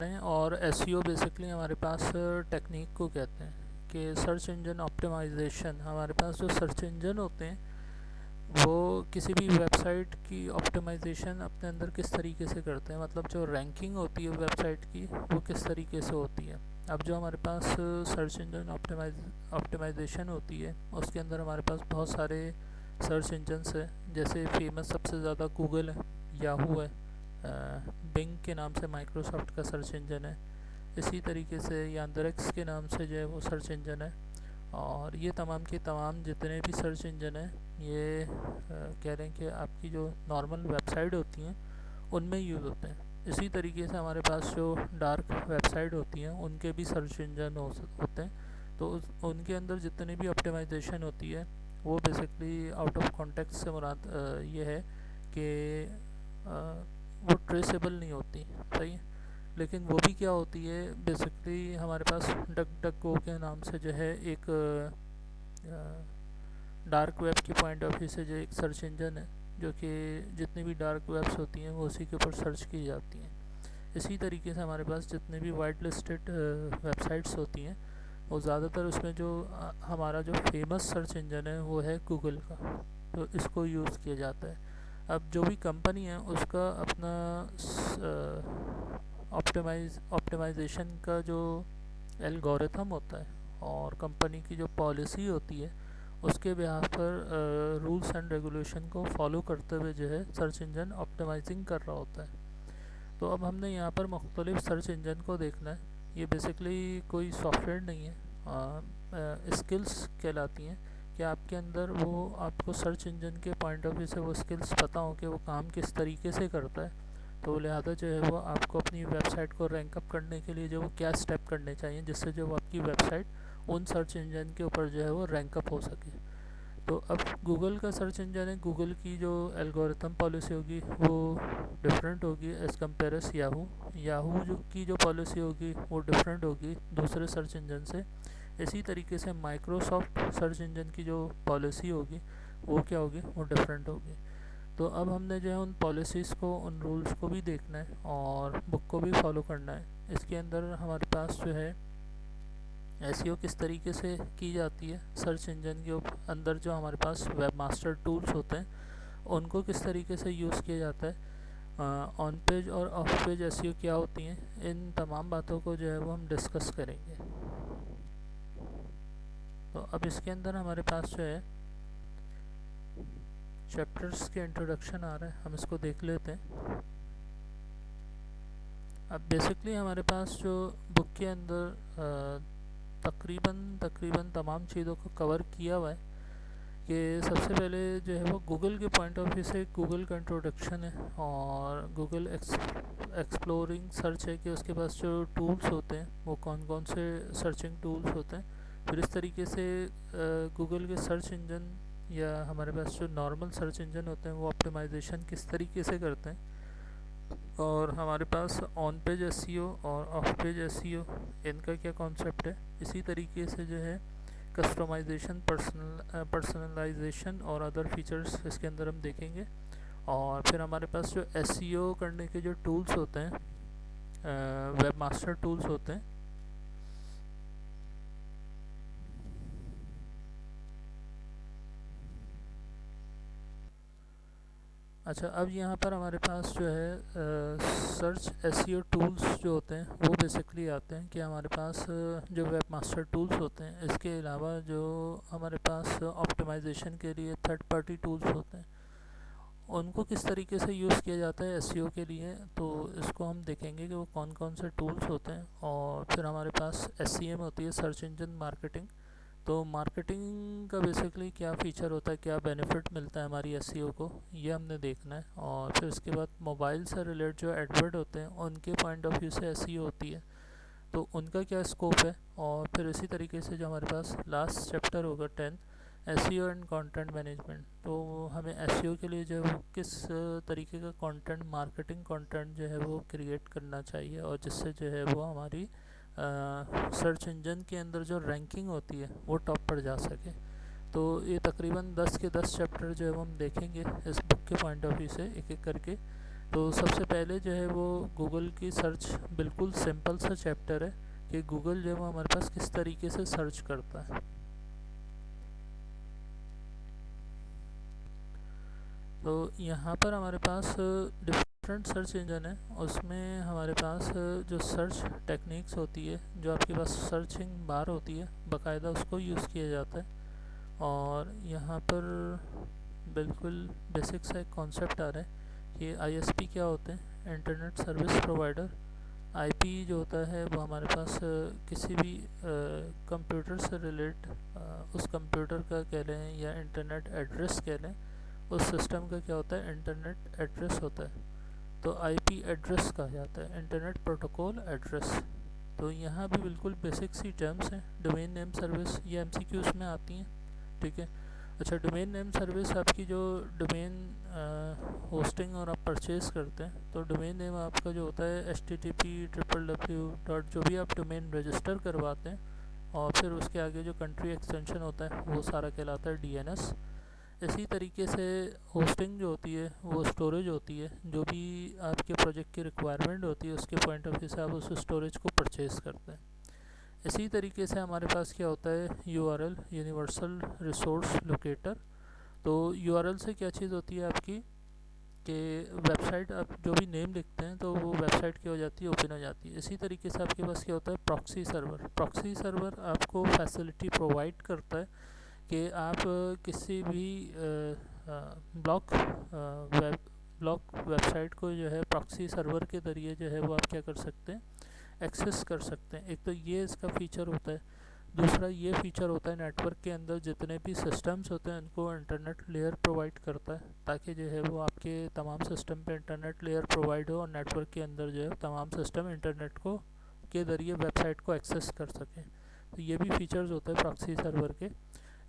हैं। और SEO basically हमारे पास टेक्निक को कहते हैं कि सर्च इंजन ऑप्टिमाइजेशन। हमारे पास जो सर्च इंजन होते हैं वो किसी भी वेबसाइट की ऑप्टिमाइजेशन अपने अंदर किस तरीके से करते हैं, मतलब जो रैंकिंग होती है वेबसाइट की वो किस तरीके से होती है। अब जो हमारे पास सर्च इंजन ऑप्टिमाइजेशन होती है उसके अंदर हमारे पास बहुत सारे सर्च इंजन्स है। जैसे फेमस सबसे ज़्यादा गूगल है, याहू है, बिंग के नाम से माइक्रोसॉफ्ट का सर्च इंजन है, इसी तरीके से यांडेक्स के नाम से जो है वो सर्च इंजन है। और ये तमाम के तमाम जितने भी सर्च इंजन हैं ये कह रहे हैं कि आपकी जो नॉर्मल वेबसाइट होती हैं उनमें यूज़ होते हैं। इसी तरीके से हमारे पास जो डार्क वेबसाइट होती हैं उनके भी सर्च इंजन होते हैं। तो उनके अंदर जितने भी ऑप्टिमाइजेशन होती है वो बेसिकली आउट ऑफ कॉन्टेक्स्ट से मुराद ये है कि वो ट्रेसेबल नहीं होती। सही है। लेकिन वो भी क्या होती है, बेसिकली हमारे पास डक डक गो के नाम से जो है एक डार्क वेब की पॉइंट ऑफ व्यू से जो एक सर्च इंजन है जो कि जितनी भी डार्क वेब्स होती हैं वो उसी के ऊपर सर्च की जाती हैं। इसी तरीके से हमारे पास जितने भी वाइट लिस्टेड वेबसाइट्स होती हैं वो ज़्यादातर उसमें जो हमारा जो फेमस सर्च इंजन है वो है गूगल का, तो इसको यूज़ किया जाता है। अब जो भी कंपनी है उसका अपना ऑप्टिमाइजेशन का जो एल्गोरिथम होता है और कंपनी की जो पॉलिसी होती है उसके बिहाफ पर रूल्स एंड रेगुलेशन को फॉलो करते हुए जो है सर्च इंजन ऑप्टिमाइजिंग कर रहा होता है। तो अब हमने यहाँ पर मुख्तलिफ सर्च इंजन को देखना है। ये बेसिकली कोई सॉफ्टवेयर नहीं है, स्किल्स कहलाती हैं कि आपके अंदर वो आपको सर्च इंजन के पॉइंट ऑफ व्यू से वो स्किल्स पता हो कि वो काम किस तरीके से करता है। तो लिहाजा जो है वो आपको अपनी वेबसाइट को रैंक अप करने के लिए जो वो क्या स्टेप करने चाहिए जिससे जो वो आपकी वेबसाइट उन सर्च इंजन के ऊपर जो है वो रैंक अप हो सके। तो अब गूगल का सर्च इंजन है, गूगल की जो एल्गोरिथम पॉलिसी होगी वो डिफरेंट होगी एज़ कम्पेयर्स याहू। याहू जो की जो पॉलिसी होगी वो डिफरेंट होगी दूसरे सर्च इंजन से। इसी तरीके से माइक्रोसॉफ्ट सर्च इंजन की जो पॉलिसी होगी वो क्या होगी, वो डिफरेंट होगी। तो अब हमने जो है उन पॉलिसीज़ को, उन रूल्स को भी देखना है और बुक को भी फॉलो करना है। इसके अंदर हमारे पास जो है एसईओ किस तरीके से की जाती है, सर्च इंजन के अंदर जो हमारे पास वेब मास्टर टूल्स होते हैं उनको किस तरीके से यूज़ किया जाता है, ऑन पेज और ऑफ पेज एसईओ क्या होती हैं, इन तमाम बातों को जो है वो हम डिस्कस करेंगे। तो अब इसके अंदर हमारे पास जो है चैप्टर्स के इंट्रोडक्शन आ रहा है, हम इसको देख लेते हैं। अब बेसिकली हमारे पास जो बुक के अंदर तकरीबन तमाम चीज़ों को कवर किया हुआ है कि सबसे पहले जो है वो गूगल के पॉइंट ऑफ व्यू से गूगल का इंट्रोडक्शन है और गूगल एक्सप्लोरिंग सर्च है कि उसके पास जो टूल्स होते हैं वो कौन कौन से सर्चिंग टूल्स होते हैं। फिर इस तरीके से गूगल के सर्च इंजन या हमारे पास जो नॉर्मल सर्च इंजन होते हैं वो ऑप्टिमाइजेशन किस तरीके से करते हैं। और हमारे पास ऑन पेज एसईओ और ऑफ पेज एसईओ, इनका क्या कॉन्सेप्ट है। इसी तरीके से जो है कस्टमाइजेशन, पर्सनलाइजेशन और अदर फीचर्स इसके अंदर हम देखेंगे। और फिर हमारे पास जो एसईओ करने के जो टूल्स होते हैं, वेब मास्टर टूल्स होते हैं। अच्छा, अब यहाँ पर हमारे पास जो है सर्च एसईओ टूल्स जो होते हैं वो बेसिकली आते हैं कि हमारे पास जो वेब मास्टर टूल्स होते हैं इसके अलावा जो हमारे पास ऑप्टिमाइजेशन के लिए थर्ड पार्टी टूल्स होते हैं उनको किस तरीके से यूज़ किया जाता है एसईओ के लिए। तो इसको हम देखेंगे कि वो कौन कौन से टूल्स होते हैं। और फिर हमारे पास एसईएम होती है, सर्च इंजन मार्केटिंग। तो मार्केटिंग का बेसिकली क्या फ़ीचर होता है, क्या बेनिफिट मिलता है हमारी एसईओ को, ये हमने देखना है। और फिर उसके बाद मोबाइल से रिलेटेड जो एडवर्ट होते हैं उनके पॉइंट ऑफ व्यू से एसईओ होती है, तो उनका क्या स्कोप है। और फिर इसी तरीके से जो हमारे पास लास्ट चैप्टर होगा 10, एसईओ एंड कंटेंट मैनेजमेंट। तो हमें एसईओ के लिए जो है वो किस तरीके का कंटेंट, मार्केटिंग कंटेंट जो है वो क्रिएट करना चाहिए और जिससे जो है वो हमारी सर्च इंजन के अंदर जो रैंकिंग होती है वो टॉप पर जा सके। तो ये तकरीबन 10 के 10 चैप्टर जो है वो हम देखेंगे इस बुक के पॉइंट ऑफ व्यू से एक एक करके। तो सबसे पहले जो है वो गूगल की सर्च बिल्कुल सिंपल सा चैप्टर है कि गूगल जो है वो हमारे पास किस तरीके से सर्च करता है। तो यहाँ पर हमारे पास डिफरेंट सर्च इंजन है, उसमें हमारे पास जो सर्च टेक्निक्स होती है, जो आपके पास सर्चिंग बार होती है बाकायदा उसको यूज़ किया जाता है। और यहाँ पर बिल्कुल बेसिक सा एक कॉन्सेप्ट आ रहा है कि आईएसपी क्या होते हैं, इंटरनेट सर्विस प्रोवाइडर। आईपी जो होता है वो हमारे पास किसी भी कंप्यूटर से रिलेट उस कंप्यूटर का कह लें या इंटरनेट एड्रेस कह लें, उस सिस्टम का क्या होता है, इंटरनेट एड्रेस होता है। तो आईपी एड्रेस कहा जाता है, इंटरनेट प्रोटोकॉल एड्रेस। तो यहाँ भी बिल्कुल बेसिक सी टर्म्स हैं। डोमेन नेम सर्विस ये एमसीक्यूज़ में आती हैं, ठीक है। अच्छा, डोमेन नेम सर्विस आपकी जो डोमेन होस्टिंग और आप परचेज़ करते हैं, तो डोमेन नेम आपका जो होता है http:// जो भी आप डोमेन रजिस्टर करवाते हैं, और फिर उसके आगे जो कंट्री एक्सटेंशन होता है वो सारा कहलाता है डीएनएस। इसी तरीके से होस्टिंग जो होती है वो स्टोरेज होती है, जो भी आपके प्रोजेक्ट की रिक्वायरमेंट होती है उसके पॉइंट ऑफ व्यू से आप उस स्टोरेज को परचेज़ करते हैं। इसी तरीके से हमारे पास क्या होता है, यूआरएल यूनिवर्सल रिसोर्स लोकेटर। तो यूआरएल से क्या चीज़ होती है आपकी कि वेबसाइट आप जो भी नेम लिखते हैं तो वो वेबसाइट क्या हो जाती है, ओपन हो जाती है। इसी तरीके से आपके पास क्या होता है, प्रॉक्सी सर्वर। प्रॉक्सी सर्वर आपको फैसिलिटी प्रोवाइड करता है कि आप किसी भी ब्लॉक वेबसाइट को जो है प्रॉक्सी सर्वर के ज़रिए जो है वो आप क्या कर सकते हैं, एक्सेस कर सकते हैं। एक तो ये इसका फ़ीचर होता है। दूसरा ये फ़ीचर होता है नेटवर्क के अंदर जितने भी सिस्टम्स होते हैं उनको इंटरनेट लेयर प्रोवाइड करता है, ताकि जो है वो आपके तमाम सिस्टम पे इंटरनेट लेयर प्रोवाइड हो और नेटवर्क के अंदर जो है तमाम सिस्टम इंटरनेट को के ज़रिए वेबसाइट को एक्सेस कर सकें। तो ये भी फीचर्स होते हैं प्रॉक्सी सर्वर के।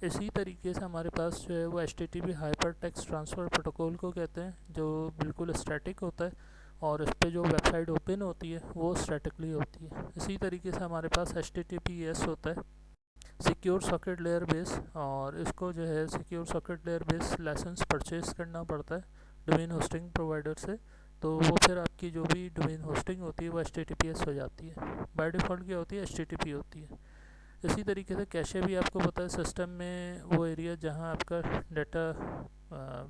इसी तरीके से हमारे पास जो है वो HTTP hyper text transfer protocol को कहते हैं, जो बिल्कुल स्टैटिक होता है और इस पर जो वेबसाइट ओपन होती है वो स्टैटिकली होती है। इसी तरीके से हमारे पास HTTPS होता है, सिक्योर सॉकेट लेयर बेस, और इसको जो है secure socket layer base license purchase करना पड़ता है डोमेन होस्टिंग प्रोवाइडर से। तो वो फिर आपकी जो भी डोमेन होस्टिंग होती है वो HTTPS हो जाती है। बाय डिफ़ॉल्ट क्या होती है, HTTP होती है। इसी तरीके से कैशे भी आपको पता है, सिस्टम में वो एरिया जहाँ आपका डाटा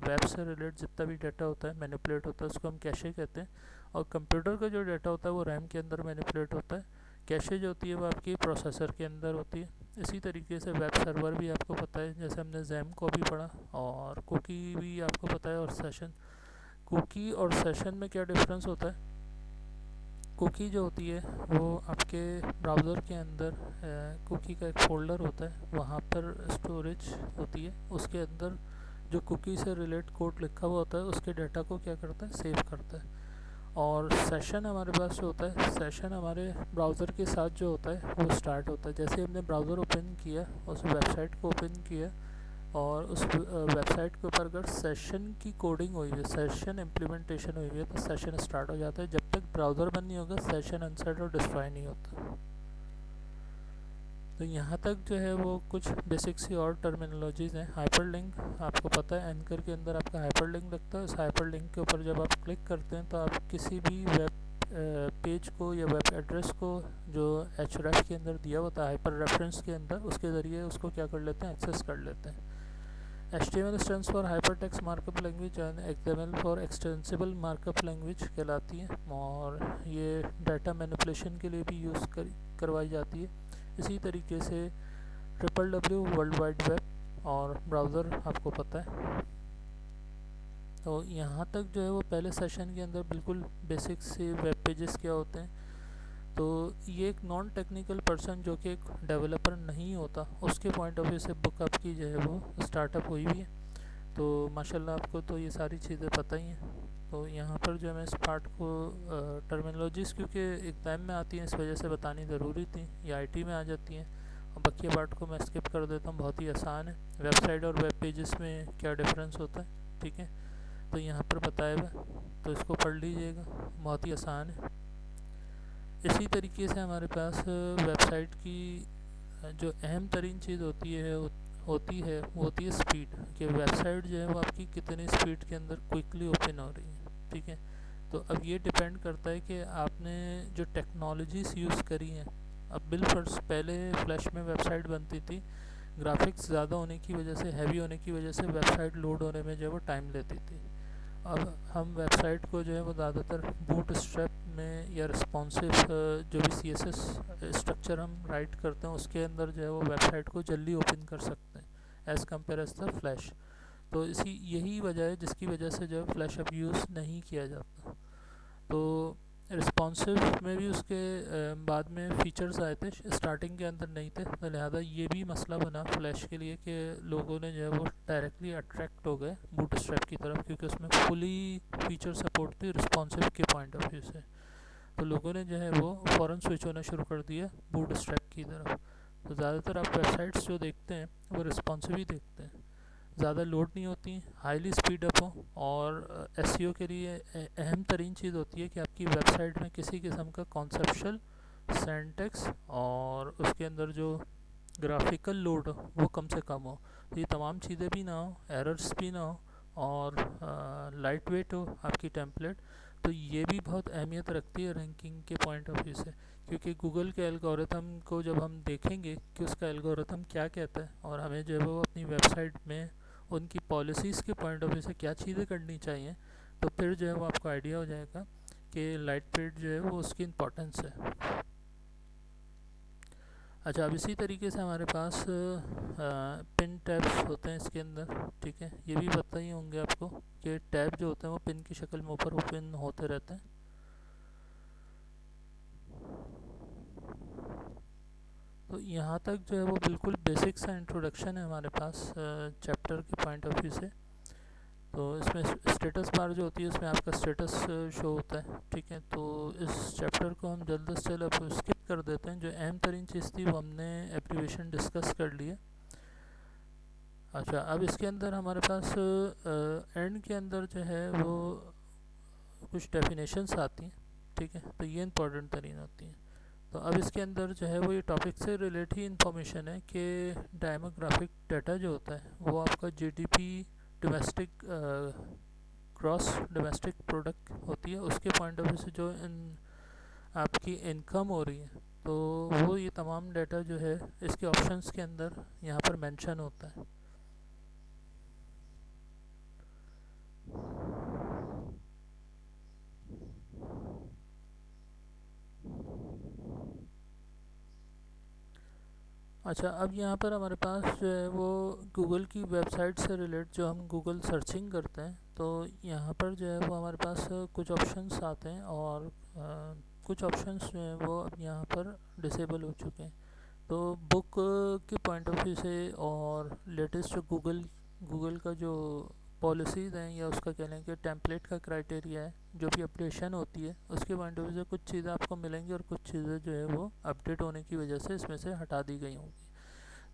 वेब से रिलेटेड जितना भी डाटा होता है मैनिपुलेट होता है उसको हम कैशे कहते हैं। और कंप्यूटर का जो डाटा होता है वो रैम के अंदर मैनिपुलेट होता है। कैशे जो होती है वो आपकी प्रोसेसर के अंदर होती है। इसी तरीके से वेब सर्वर भी आपको पता है, जैसे हमने जैम को भी पढ़ा, और कुकी भी आपको पता है, और सेशन। कुकी और सेशन में क्या डिफरेंस होता है, कुकी जो होती है वो आपके ब्राउज़र के अंदर कुकी का एक फ़ोल्डर होता है, वहाँ पर स्टोरेज होती है, उसके अंदर जो कुकी से रिलेट कोड लिखा हुआ होता है उसके डाटा को क्या करता है, सेव करता है। और सेशन हमारे पास जो होता है, सेशन हमारे ब्राउज़र के साथ जो होता है वो स्टार्ट होता है। जैसे हमने ब्राउज़र ओपन किया, उस वेबसाइट को ओपन किया, और उस वेबसाइट के ऊपर अगर सेशन की कोडिंग हुई है, सेशन इम्प्लीमेंटेशन हुई है, तो सेशन स्टार्ट हो जाता है। जब तक ब्राउज़र बंद नहीं होगा सेशन अनसेट और डिस्ट्रॉय नहीं होता। तो यहाँ तक जो है वो कुछ बेसिक सी और टर्मिनोलॉजीज़ हैं। हाइपरलिंक आपको पता है, एंकर के अंदर आपका हाइपरलिंक लगता है। उस हाइपरलिंक के ऊपर जब आप क्लिक करते हैं तो आप किसी भी वेब पेज को या वेब एड्रेस को जो href के अंदर दिया होता है हाइपर रेफरेंस के अंदर, उसके ज़रिए उसको क्या कर लेते हैं, एक्सेस कर लेते हैं। HTML stands for hypertext markup language and XML for extensible markup language कहलाती है, और ये डाटा मैनिपुलेशन के लिए भी यूज़ करवाई जाती है। इसी तरीके से www वर्ल्ड वाइड वेब और ब्राउज़र आपको पता है। तो यहाँ तक जो है वो पहले सेशन के अंदर बिल्कुल बेसिक से वेब पेजेस क्या होते हैं। तो ये एक नॉन टेक्निकल पर्सन जो कि एक डेवलपर नहीं होता, उसके पॉइंट ऑफ व्यू से बुक आपकी जो है वो स्टार्टअप हुई हुई है। तो माशाल्लाह आपको तो ये सारी चीज़ें पता ही हैं। तो यहाँ पर जो मैं इस पार्ट को टर्मिनोलॉजीज़ क्योंकि एग्ज़ाम में आती हैं इस वजह से बतानी ज़रूरी थी, या आईटी में आ जाती हैं, और बाकी पार्ट को मैं स्किप कर देता हूँ। बहुत ही आसान है, वेबसाइट और वेब पेजेस में क्या डिफरेंस होता है, ठीक है। तो यहाँ पर बताया हुआ, तो इसको पढ़ लीजिएगा, बहुत ही आसान है। इसी तरीके से हमारे पास वेबसाइट की जो अहम तरीन चीज़ होती है वो होती है स्पीड, कि वेबसाइट जो है वो आपकी कितनी स्पीड के अंदर क्विकली ओपन हो रही है, ठीक है। तो अब ये डिपेंड करता है कि आपने जो टेक्नोलॉजीज़ यूज़ करी हैं। अब बिलफर्स पहले फ्लैश में वेबसाइट बनती थी, ग्राफिक्स ज़्यादा होने की वजह से, हैवी होने की वजह से वेबसाइट लोड होने में जो है वो टाइम लेती थी। अब हम वेबसाइट को जो है वो ज़्यादातर बूट स्ट्रैप में या रिस्पॉन्सिव जो भी CSS स्ट्रक्चर हम राइट करते हैं उसके अंदर जो है वो वेबसाइट को जल्दी ओपन कर सकते हैं as compare as the flash. तो इसी यही वजह है जिसकी वजह से जो है फ्लैश अब यूज़ नहीं किया जाता। तो रिस्पॉन्सिव में भी उसके बाद में फ़ीचर्स आए थे, स्टार्टिंग के अंदर नहीं थे, तो लिहाजा ये भी मसला बना फ्लैश के लिए कि लोगों ने जो है वो डायरेक्टली अट्रैक्ट हो गए बूटस्ट्रैप की तरफ, क्योंकि उसमें फुली फ़ीचर सपोर्ट थी रिस्पॉन्सिव के पॉइंट ऑफ व्यू से। तो लोगों ने जो है वो फ़ौरन स्विच होना शुरू कर दिया बूटस्ट्रैप की तरफ। तो ज़्यादातर आप वेबसाइट्स जो देखते हैं वो रिस्पॉन्सिव ही देखते हैं, ज़्यादा लोड नहीं होती, हाईली स्पीड अप हो, और एसईओ के लिए अहम तरीन चीज़ होती है कि आपकी वेबसाइट में किसी किस्म का कॉन्सेप्चुअल सिंटैक्स और उसके अंदर जो ग्राफिकल लोड हो वो कम से कम हो। तो ये तमाम चीज़ें भी ना हो, एरर्स भी ना हो, और लाइट वेट हो आपकी टेम्पलेट। तो ये भी बहुत अहमियत रखती है रैंकिंग के पॉइंट ऑफ व्यू से, क्योंकि गूगल के एल्गोरिथम को जब हम देखेंगे कि उसका एल्गोरिथम क्या कहता है और हमें जो है वो अपनी वेबसाइट में उनकी पॉलिसीज़ के पॉइंट ऑफ व्यू से क्या चीज़ें करनी चाहिए, तो फिर जो है वो आपको आइडिया हो जाएगा कि लाइट वेट जो है वो उसकी इम्पोर्टेंस है। अच्छा, अब इसी तरीके से हमारे पास पिन टैब्स होते हैं इसके अंदर, ठीक है। ये भी पता ही होंगे आपको कि टैब जो होते हैं वो पिन की शक्ल में ऊपर ओपन होते रहते हैं। तो यहाँ तक जो है वो बिल्कुल बेसिक सा इंट्रोडक्शन है हमारे पास चैप्टर के पॉइंट ऑफ व्यू से। तो इसमें स्टेटस बार जो होती है उसमें आपका स्टेटस शो होता है, ठीक है। तो इस चैप्टर को हम जल्द से जल्द अब स्किप कर देते हैं। जो अहम तरीन चीज़ थी वो हमने एब्रीवेशन डिस्कस कर ली है। अच्छा, अब इसके अंदर हमारे पास एंड के अंदर जो है वो कुछ डेफिनेशंस आती हैं, ठीक है। तो ये इंपॉर्टेंट तरीन होती हैं। तो अब इसके अंदर जो है वो ये टॉपिक से रिलेट ही इंफॉर्मेशन है कि डेमोग्राफिक डाटा जो होता है वो आपका GDP, domestic gross domestic product होती है, उसके पॉइंट ऑफ व्यू से जो आपकी इनकम हो रही है, तो वो ये तमाम डाटा जो है इसके ऑप्शंस के अंदर यहाँ पर मेंशन होता है। अच्छा, अब यहाँ पर हमारे पास जो है वो गूगल की वेबसाइट से रिलेट जो हम गूगल सर्चिंग करते हैं, तो यहाँ पर जो है वो हमारे पास कुछ ऑप्शंस आते हैं, और कुछ ऑप्शंस जो हैं वो अब यहाँ पर डिसेबल हो चुके हैं। तो बुक के पॉइंट ऑफ व्यू से और लेटेस्ट जो गूगल का जो पॉलिसीज़ हैं, या उसका कह लें कि टेम्पलेट का क्राइटेरिया है, जो भी अपडेशन होती है उसके पॉइंट ऑफ व्यू से कुछ चीज़ें आपको मिलेंगी और कुछ चीज़ें जो है वो अपडेट होने की वजह से इसमें से हटा दी गई होंगी।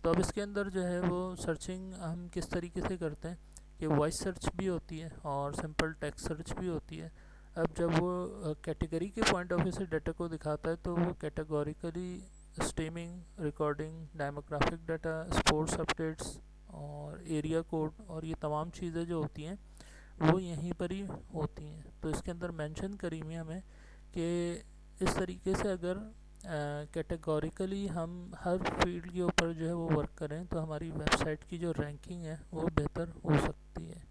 तो अब इसके अंदर जो है वो सर्चिंग हम किस तरीके से करते हैं कि वॉइस सर्च भी होती है और सिंपल टेक्स्ट सर्च भी होती है। अब जब वो कैटेगरी के पॉइंट ऑफ व्यू से डाटा को दिखाता है तो वो categorically streaming, recording, demographic data, sports updates और एरिया कोड और ये तमाम चीज़ें जो होती हैं वो यहीं पर ही होती हैं। तो इसके अंदर मेंशन करी हुई हमें कि इस तरीके से अगर कैटेगोरिकली हम हर फील्ड के ऊपर जो है वो वर्क करें तो हमारी वेबसाइट की जो रैंकिंग है वो बेहतर हो सकती है।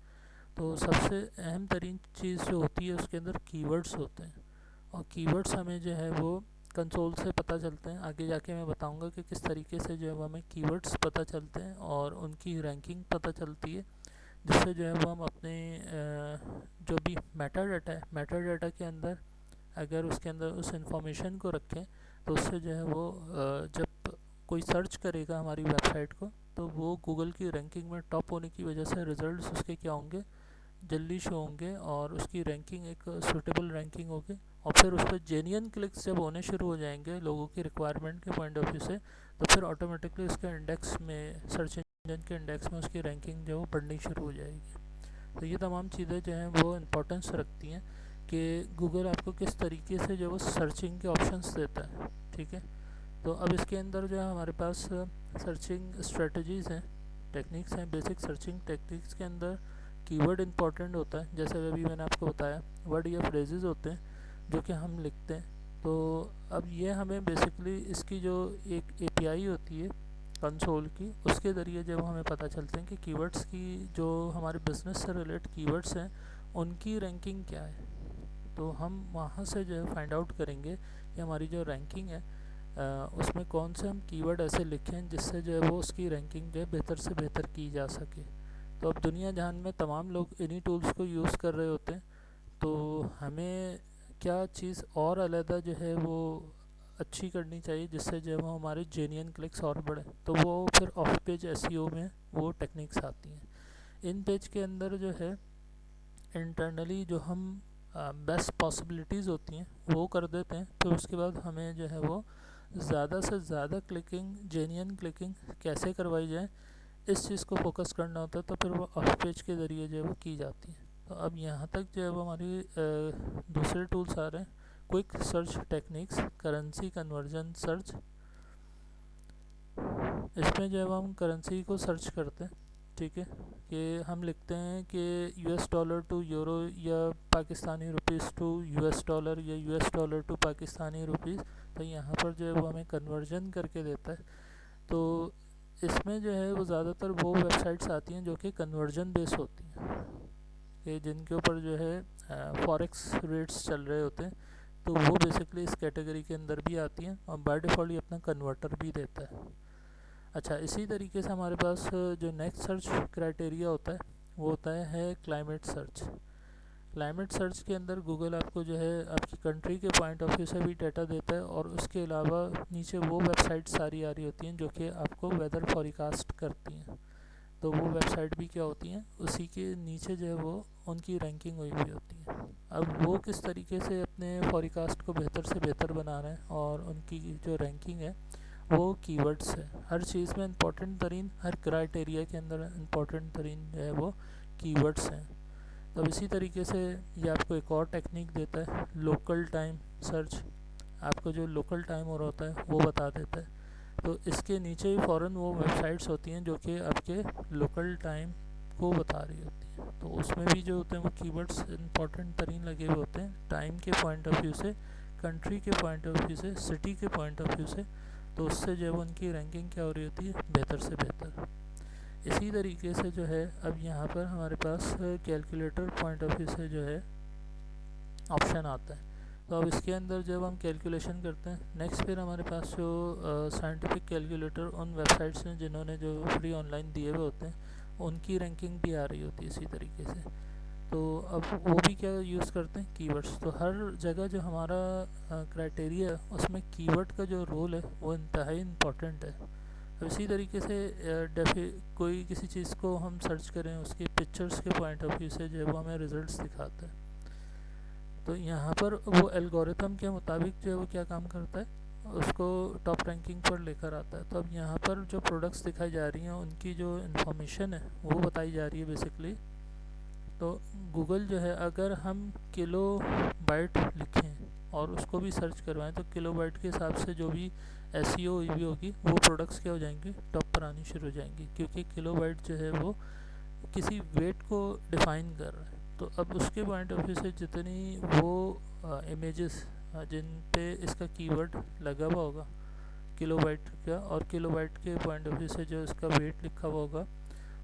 तो सबसे अहम तरीन चीज़ जो होती है उसके अंदर कीवर्ड्स होते हैं, और कीवर्ड्स हमें जो है वो कंसोल से पता चलते हैं। आगे जाके मैं बताऊंगा कि किस तरीके से जो है वो हमें कीवर्ड्स पता चलते हैं और उनकी रैंकिंग पता चलती है, जिससे जो है वो हम अपने जो भी मेटा डाटा है, मेटा डाटा के अंदर अगर उसके अंदर उस इंफॉर्मेशन को रखें तो उससे जो है वो जब कोई सर्च करेगा हमारी वेबसाइट को तो वो गूगल की रैंकिंग में टॉप होने की वजह से रिजल्ट्स उसके क्या होंगे, जल्दी शो होंगे, और उसकी रैंकिंग एक सूटेबल रैंकिंग होगी। और फिर उस पर जेन्युइन क्लिक्स जब होने शुरू हो जाएंगे लोगों की रिक्वायरमेंट के पॉइंट ऑफ व्यू से, तो फिर ऑटोमेटिकली उसके इंडेक्स में, सर्च इंजन के इंडेक्स में उसकी रैंकिंग जो है वो बढ़नी शुरू हो जाएगी। तो ये तमाम चीज़ें जो हैं वो इम्पोर्टेंस रखती हैं कि गूगल आपको किस तरीके से जो वो सर्चिंग के ऑप्शंस देता है, ठीक है। तो अब इसके अंदर जो है हमारे पास सर्चिंग स्ट्रेटजीज़ हैं, टेक्निक्स हैं। बेसिक सर्चिंग टेक्निक्स के अंदर कीवर्ड इंपॉर्टेंट होता है, जैसे अभी मैंने आपको बताया वर्ड या फ्रेजेस होते हैं जो कि हम लिखते हैं। तो अब ये हमें बेसिकली इसकी जो एक एपीआई होती है कंसोल की, उसके ज़रिए जब हमें पता चलते हैं कि कीवर्ड्स की जो हमारे बिज़नेस से रिलेटेड कीवर्ड्स हैं उनकी रैंकिंग क्या है। तो हम वहाँ से जो है फाइंड आउट करेंगे कि हमारी जो रैंकिंग है उसमें कौन से हम कीवर्ड ऐसे लिखें जिससे जो है वो उसकी रैंकिंग जो है बेहतर से बेहतर की जा सके। तो अब दुनिया जहान में तमाम लोग इन्हीं टूल्स को यूज़ कर रहे होते हैं, तो हमें क्या चीज़ और अलहदा जो है वो अच्छी करनी चाहिए जिससे जो है वो हमारे जेन्युइन क्लिक्स और बढ़े। तो वो फिर ऑफ पेज एसईओ में वो टेक्निक्स आती हैं। इन पेज के अंदर जो है इंटरनली जो हम बेस्ट पॉसिबिलिटीज़ होती हैं वो कर देते हैं, फिर उसके बाद हमें जो है वो ज़्यादा से ज़्यादा क्लिकिंग, जेन्युइन क्लिकिंग कैसे करवाई जाए इस चीज़ को फोकस करना होता है। तो फिर वो ऑफ पेज के ज़रिए जो है वो की जाती है। तो अब यहाँ तक जो है वो हमारी दूसरे टूल्स आ रहे हैं, quick search techniques, currency conversion search. इसमें जो है वो हम करेंसी को सर्च करते हैं, ठीक है, कि हम लिखते हैं कि यूएस डॉलर टू यूरो या Pakistani rupees to US dollar या US dollar to Pakistani rupees. तो यहाँ पर जो है वो हमें कन्वर्जन करके देता है। तो इसमें जो है वो ज़्यादातर वो वेबसाइट्स आती हैं जो कि कन्वर्जन बेस होती हैं, कि जिनके ऊपर जो है फॉरेक्स रेट्स चल रहे होते हैं। तो वो बेसिकली इस कैटेगरी के अंदर भी आती हैं और बाय डिफ़ॉल्ट ये अपना कन्वर्टर भी देता है। अच्छा, इसी तरीके से हमारे पास जो नेक्स्ट सर्च क्राइटेरिया होता है वो होता है क्लाइमेट सर्च। क्लाइमेट सर्च के अंदर गूगल आपको जो है आपकी कंट्री के पॉइंट ऑफ व्यू से भी डाटा देता है, और उसके अलावा नीचे वो वेबसाइट सारी आ रही होती हैं जो कि आपको वेदर फॉरकास्ट करती हैं। तो वो वेबसाइट भी क्या होती हैं, उसी के नीचे जो है वो उनकी रैंकिंग हुई हुई होती है। अब वो किस तरीके से अपने फॉरकास्ट को बेहतर से बेहतर बना रहे हैं और उनकी जो रैंकिंग है वो कीवर्ड्स है। हर चीज़ में इम्पोर्टेंट तरीन, हर क्राइटेरिया के अंदर इम्पोर्टेंट तरीन जो है वो कीवर्ड्स हैं। तो इसी तरीके से ये आपको एक और टेक्निक देता है, लोकल टाइम सर्च। आपको जो लोकल टाइम हो रहा होता है वो बता देता है। तो इसके नीचे ही फ़ौरन वो वेबसाइट्स होती हैं जो कि आपके लोकल टाइम को बता रही होती हैं। तो उसमें भी जो होते हैं वो कीवर्ड्स इंपॉर्टेंट तरीन लगे हुए होते हैं, टाइम के पॉइंट ऑफ व्यू से, कंट्री के पॉइंट ऑफ व्यू से, सिटी के पॉइंट ऑफ व्यू से। तो उससे जो है उनकी रैंकिंग क्या हो रही होती है, बेहतर से बेहतर। इसी तरीके से जो है अब यहाँ पर हमारे पास कैलकुलेटर पॉइंट ऑफ व्यू से जो है ऑप्शन आता है। तो अब इसके अंदर जब हम कैलकुलेशन करते हैं, नेक्स्ट फिर हमारे पास जो साइंटिफिक कैलकुलेटर उन वेबसाइट्स हैं जिन्होंने जो फ्री ऑनलाइन दिए हुए होते हैं, उनकी रैंकिंग भी आ रही होती है इसी तरीके से। तो अब वो भी क्या यूज़ करते हैं, कीवर्ड्स। तो हर जगह जो हमारा क्राइटेरिया है उसमें कीवर्ड का जो रोल है वो इंतहाई इम्पॉर्टेंट है। तो इसी तरीके से कोई किसी चीज़ को हम सर्च करें, उसके पिक्चर्स के पॉइंट ऑफ व्यू से जो है वो हमें रिजल्ट्स दिखाता है। तो यहाँ पर वो एल्गोरिथम के मुताबिक जो है वो क्या काम करता है, उसको टॉप रैंकिंग पर लेकर आता है। तो अब यहाँ पर जो प्रोडक्ट्स दिखाई जा रही हैं उनकी जो इन्फॉर्मेशन है वो बताई जा रही है बेसिकली। तो गूगल जो है अगर हम किलो बाइट लिखें और उसको भी सर्च करवाएं तो किलो बाइट के हिसाब से जो भी एसईओ हुई भी होगी वो प्रोडक्ट्स क्या हो जाएंगे, टॉप पर आनी शुरू हो जाएंगी, क्योंकि किलो बाइट जो है वो किसी वेट को डिफ़ाइन कर रहा है। तो अब उसके पॉइंट ऑफ व्यू से जितनी वो इमेजेस जिन पे इसका कीवर्ड लगा हुआ होगा किलोबाइट का, और किलोबाइट के पॉइंट ऑफ व्यू से जो इसका वेट लिखा हुआ होगा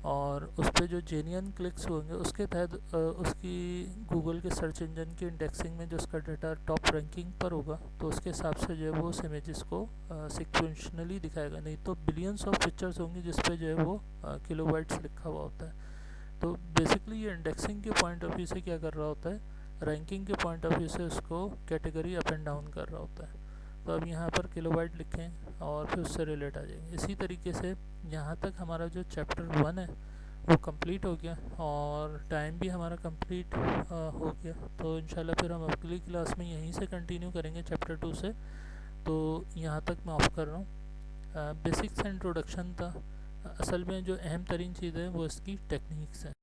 और उस पर जो जेन्युइन क्लिक्स होंगे उसके तहत उसकी गूगल के सर्च इंजन की इंडेक्सिंग में जो उसका डाटा टॉप रैंकिंग पर होगा, तो उसके हिसाब से जो है वो उस इमेजेस को सिक्वेंशनली दिखाएगा। नहीं तो बिलियंस ऑफ पिक्चर्स होंगी जिस पे जो है वो किलोबाइट्स लिखा हुआ होता है। तो बेसिकली ये इंडेक्सिंग के पॉइंट ऑफ व्यू से क्या कर रहा होता है, रैंकिंग के पॉइंट ऑफ व्यू से उसको कैटेगरी अप एंड डाउन कर रहा होता है। तो अब यहाँ पर किलोबाइट लिखें और फिर उससे रिलेट आ जाएंगे। इसी तरीके से यहाँ तक हमारा जो चैप्टर 1 है वो कंप्लीट हो गया और टाइम भी हमारा कंप्लीट हो गया। तो इंशाल्लाह फिर हम अगली क्लास में यहीं से कंटिन्यू करेंगे चैप्टर 2 से। तो यहाँ तक मैं ऑफ कर रहा हूँ। बेसिक्स इंट्रोडक्शन था, असल में जो अहम तरीन चीज़ है वो इसकी टेक्निक्स हैं।